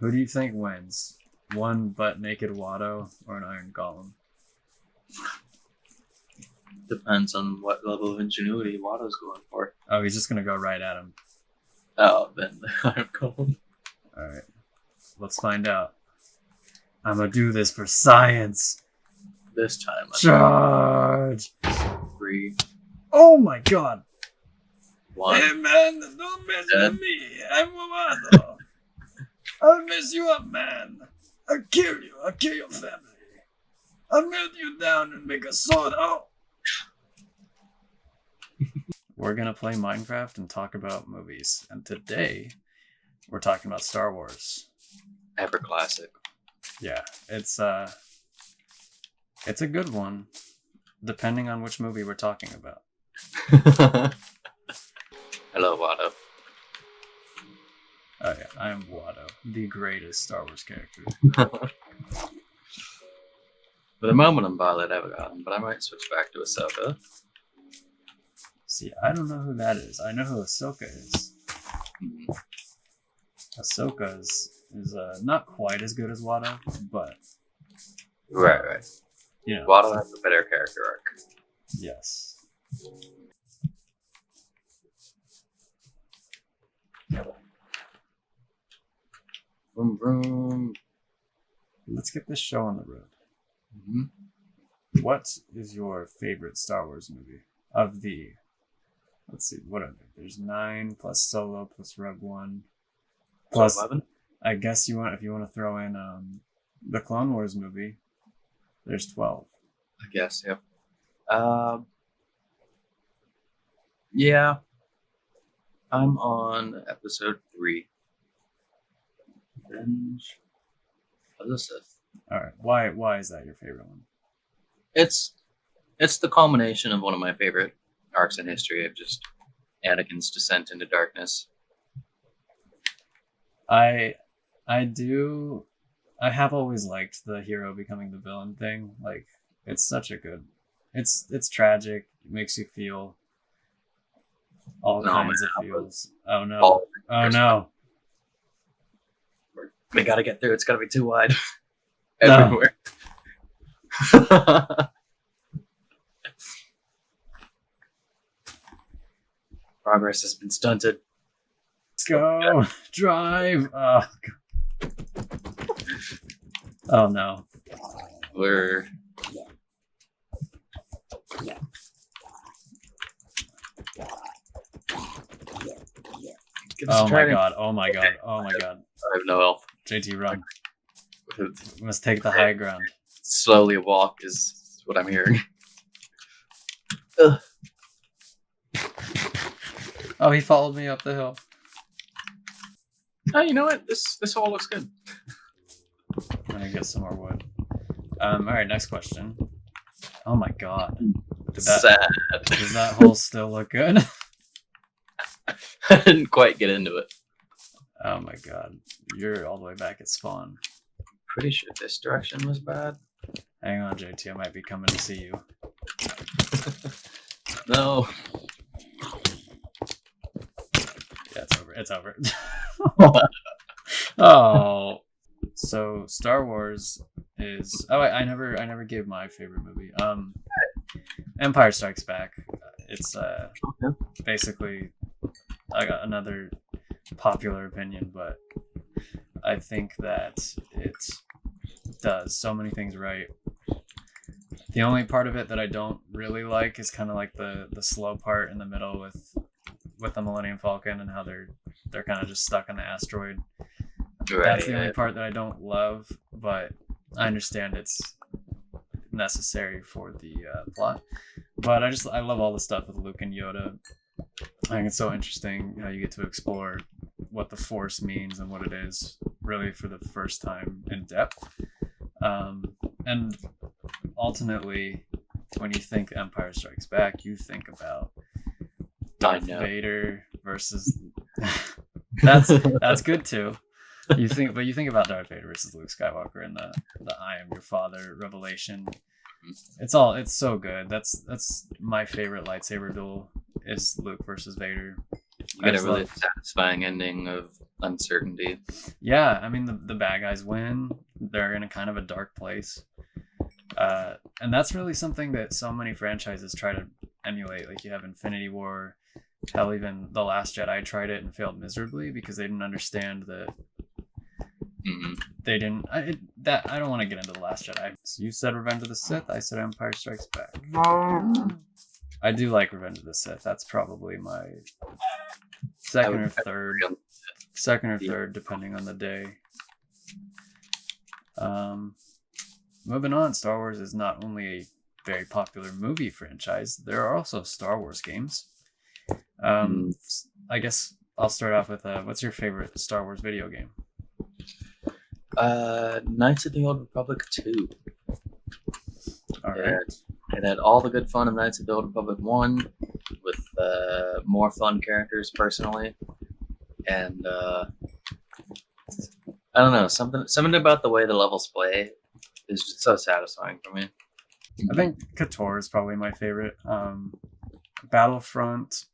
Who do you think wins? One butt naked Watto or an Iron Golem? Depends on what level of ingenuity Watto's going for. Oh, he's just gonna go right at him. Oh, then I'm cold. Alright. Let's find out. I'm gonna do this for science. This time, Charge! 3, Oh my god! 1. Hey man, don't mess Dead. with me. I'm Watto. I'll mess you up, man. I'll kill you. I'll kill your family. I'll melt you down and make a sword. Oh! We're gonna play Minecraft and talk about movies. And today, we're talking about Star Wars. Ever classic. Yeah, it's a good one, depending on which movie we're talking about. Hello, Watto. Oh yeah, I am Watto, the greatest Star Wars character. For the moment, I'm Violet Evergarden, but I might switch back to Ahsoka. See, I don't know who that is. I know who Ahsoka is. Ahsoka is not quite as good as Watto, but Right. you know, Watto has a better character arc. yes. Vroom, vroom. Let's get this show on the road. Mm-hmm. What is your favorite Star Wars movie of the? Let's see, what are there? There's 9 plus Solo plus Rogue One plus 11? I guess if you want to throw in the Clone Wars movie. There's 12. I guess, yep. Yeah. I'm on episode 3. Revenge of the Sith. All right, why is that your favorite one? It's the culmination of one of my favorite arcs in history of just Anakin's descent into darkness. I have always liked the hero becoming the villain thing. Like, it's such a good. It's tragic. It makes you feel all kinds of feels. Oh no! Oh no! We gotta get through. It's gotta be too wide. No. Everywhere. Progress has been stunted. Let's go! Drive! Oh, oh no! We're Oh my god! Oh my god! Oh my god! I have no health. JT, run! We must take the high ground. Slowly walk is what I'm hearing. Ugh. Oh, he followed me up the hill. Oh, you know what? This all looks good. I'm gonna get some more wood. All right, next question. Oh my god! Sad. Does that hole still look good? I didn't quite get into it. Oh my god! You're all the way back at spawn. Pretty sure this direction was bad. Hang on, JT. I might be coming to see you. No. Yeah, it's over. It's over. Oh. So Star Wars is. Oh, I never gave my favorite movie. Empire Strikes Back. It's basically I got another popular opinion, but I think that it does so many things right. The only part of it that I don't really like is kind of like the slow part in the middle with the Millennium Falcon and how they're kind of just stuck on the asteroid. Right. That's the only part that I don't love, but I understand it's necessary for the plot. But I love all the stuff with Luke and Yoda. I think it's so interesting how you get to explore what the Force means and what it is really for the first time in depth. And ultimately, when you think Empire Strikes Back, you think about Darth Vader versus. That's good too. You think about Darth Vader versus Luke Skywalker and the "I am your father" revelation. It's so good. That's my favorite lightsaber duel is Luke versus Vader. You I get a just really love. satisfying ending of uncertainty. Yeah, I mean the bad guys win. They're in a kind of a dark place. And that's really something that so many franchises try to emulate. Like you have Infinity War, hell, even The Last Jedi tried it and failed miserably because they didn't understand that Hmm. they didn't. I don't want to get into The Last Jedi. So you said Revenge of the Sith. I said Empire Strikes Back. I do like Revenge of the Sith. That's probably my second or third, depending on the day. Moving on, Star Wars is not only a very popular movie franchise, there are also Star Wars games. I guess I'll start off with what's your favorite Star Wars video game? Knights of the Old Republic 2. All right. It had all the good fun of Knights of the Old Republic 1 with more fun characters personally. And I don't know, something about the way the levels play is just so satisfying for me. I think KOTOR is probably my favorite. Battlefront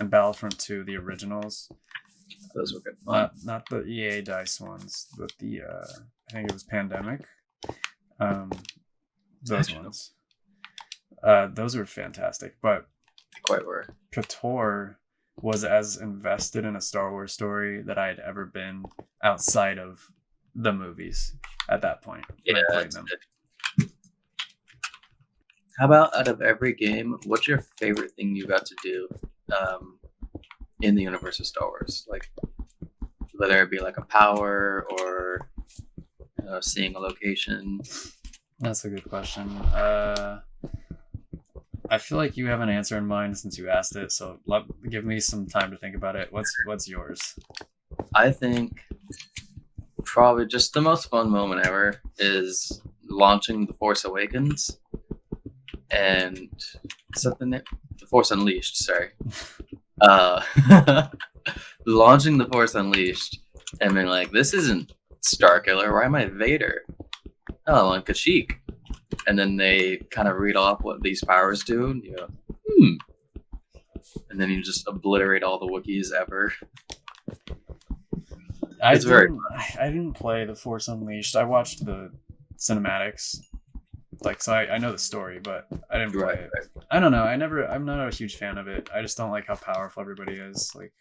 and Battlefront 2, the originals. Those were good fun. Not the EA DICE ones, but the I think it was Pandemic. Those ones. Those were fantastic. But They quite were. KOTOR was as invested in a Star Wars story that I had ever been outside of the movies at that point. Yeah, when I played it's them. good. How about out of every game, what's your favorite thing you got to do in the universe of Star Wars? Like, whether it be like a power or seeing a location. That's a good question. I feel like you have an answer in mind since you asked it, so give me some time to think about it. What's yours? I think probably just the most fun moment ever is launching The Force Awakens and something that The Force Unleashed, sorry. Launching The Force Unleashed and being like, this isn't Starkiller, why am I Vader? Oh, I'm Kashyyyk. And then they kind of read off what these powers do, and you go, and then you just obliterate all the Wookiees ever. I didn't play The Force Unleashed. I watched the cinematics, so I know the story, but I didn't play it. Right. I don't know. I'm not a huge fan of it. I just don't like how powerful everybody is. Like,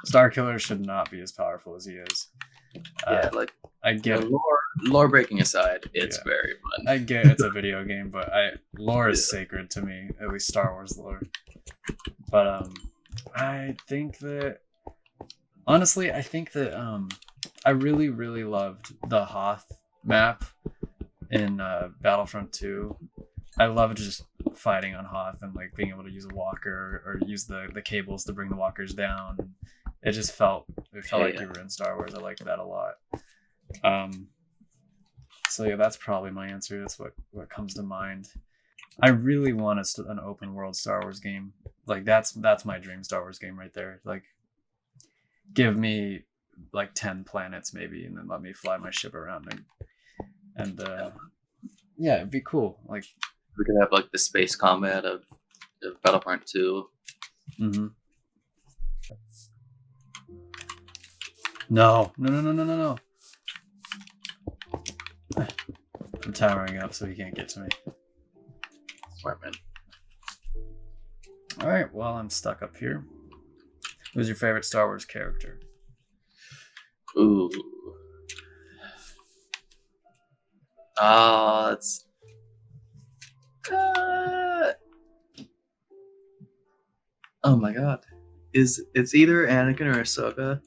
Starkiller should not be as powerful as he is. Yeah, I get it. Lore breaking aside, it's very fun. I get it's a video game, but lore is sacred to me, at least Star Wars lore. But I think that honestly, I really, really loved the Hoth map in Battlefront 2. I loved just fighting on Hoth and like being able to use a walker or use the cables to bring the walkers down. It just felt like you were in Star Wars. I liked that a lot. So yeah, that's probably my answer. That's what comes to mind. I really want an open world Star Wars game. Like that's my dream Star Wars game right there. Like, give me like 10 planets maybe, and then let me fly my ship around and yeah, it'd be cool. Like, we could have like the space combat of Battlefront 2. Mm-hmm. No. I'm towering up so he can't get to me. Smart man. All right, well, I'm stuck up here. Who's your favorite Star Wars character? Ooh. It's oh my god. It's either Anakin or Ahsoka,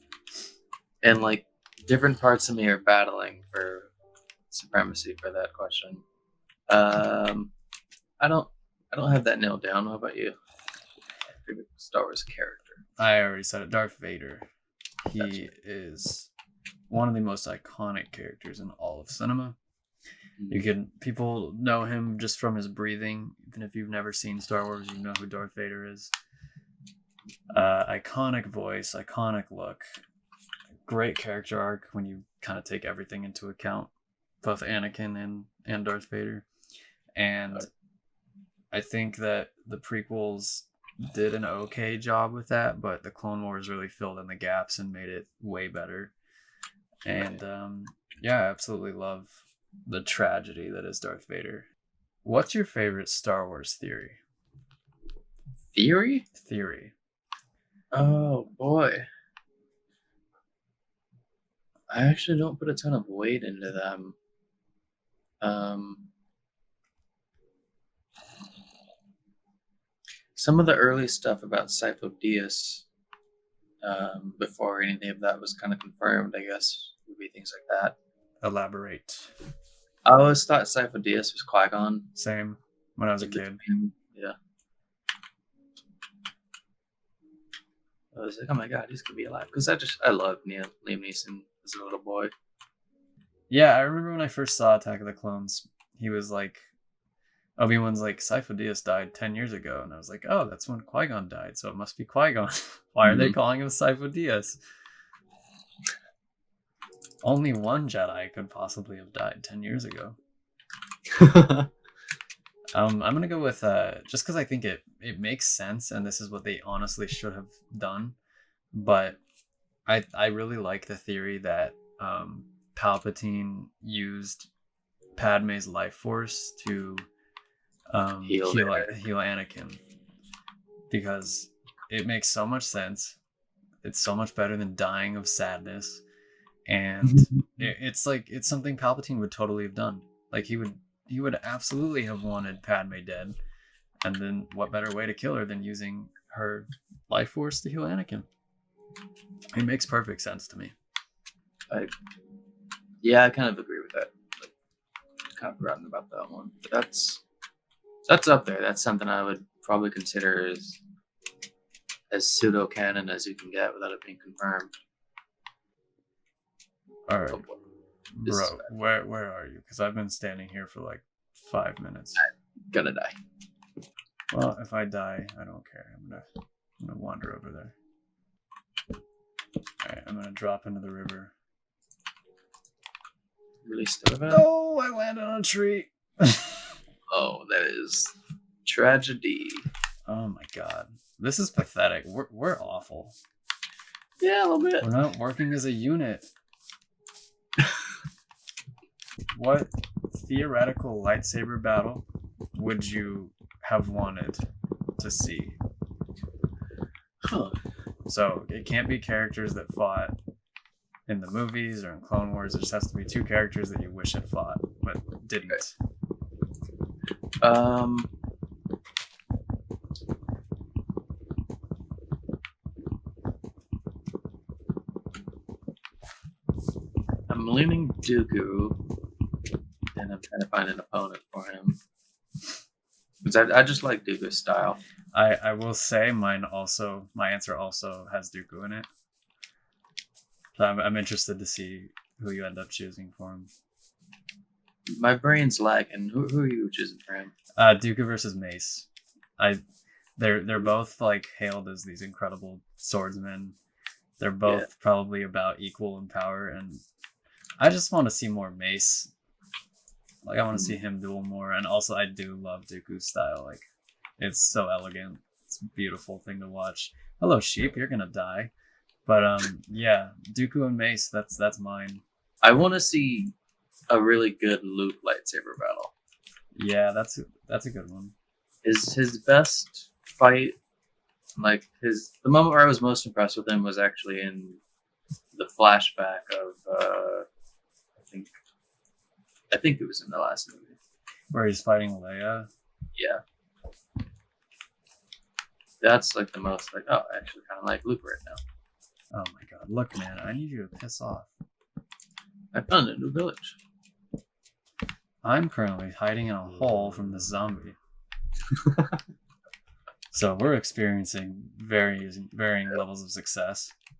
and like different parts of me are battling for supremacy for that question. I don't have that nailed down. How about you? Favorite Star Wars character? I already said it. Darth Vader. He is one of the most iconic characters in all of cinema. People know him just from his breathing. Even if you've never seen Star Wars, you know who Darth Vader is. Iconic voice, iconic look, great character arc when you kind of take everything into account, both Anakin and Darth Vader. And I think that the prequels did an okay job with that, but the Clone Wars really filled in the gaps and made it way better. And yeah, I absolutely love the tragedy that is Darth Vader. What's your favorite Star Wars theory? Theory? Theory. Oh boy. I actually don't put a ton of weight into them. Some of the early stuff about Sifo Dyas, before anything of that was kind of confirmed, I guess, would be things like that. Elaborate. I always thought Sifo Dyas was Qui-Gon. Same. When I was a kid. Yeah. I was like, oh my god, he's gonna be alive. Because I loved Liam Neeson as a little boy. Yeah, I remember when I first saw Attack of the Clones, he was like, Obi-Wan's like, Sifo Dyas died 10 years ago. And I was like, oh, that's when Qui-Gon died, so it must be Qui-Gon. Why are they calling him Sifo Dyas? Only one Jedi could possibly have died 10 years ago. I'm going to go with, just because I think it makes sense, and this is what they honestly should have done. But I really like the theory that Palpatine used Padme's life force to heal Anakin, because it makes so much sense. It's so much better than dying of sadness, and it's something Palpatine would totally have done. Like he would absolutely have wanted Padme dead, and then what better way to kill her than using her life force to heal Anakin? It makes perfect sense to me. I kind of agree with that. Like, kind of forgotten about that one. But that's up there. That's something I would probably consider as pseudo canon as you can get without it being confirmed. All right, bro. Where are you? Because I've been standing here for like 5 minutes. I'm gonna die. Well, if I die, I don't care. I'm gonna wander over there. All right, I'm gonna drop into the river. Really still event? No, I landed on a tree. Oh, that is tragedy. Oh my god, this is pathetic. We're awful. Yeah, a little bit. We're not working as a unit. What theoretical lightsaber battle would you have wanted to see? Huh. So it can't be characters that fought in the movies or in Clone Wars. It just has to be two characters that you wish had fought but didn't. I'm leaning Dooku, and I'm trying to find an opponent for him. Because I just like Dooku's style. I will say my answer also has Dooku in it. So I'm interested to see who you end up choosing for him. My brain's lacking. Who are you choosing for him? Dooku versus Mace. They're both like hailed as these incredible swordsmen. They're both probably about equal in power, and I just want to see more Mace. Like I want to see him duel more, and also I do love Dooku's style. Like it's so elegant. It's a beautiful thing to watch. Hello, sheep. You're gonna die. But yeah, Dooku and Mace. That's mine. I want to see a really good Luke lightsaber battle. Yeah, that's a good one. His best fight, like the moment where I was most impressed with him was actually in the flashback of I think it was in the last movie where he's fighting Leia. Yeah, that's like the most like I actually kind of like Luke right now. Oh my god! Look, man, I need you to piss off. I found a new village. I'm currently hiding in a hole from the zombie. So we're experiencing varying levels of success.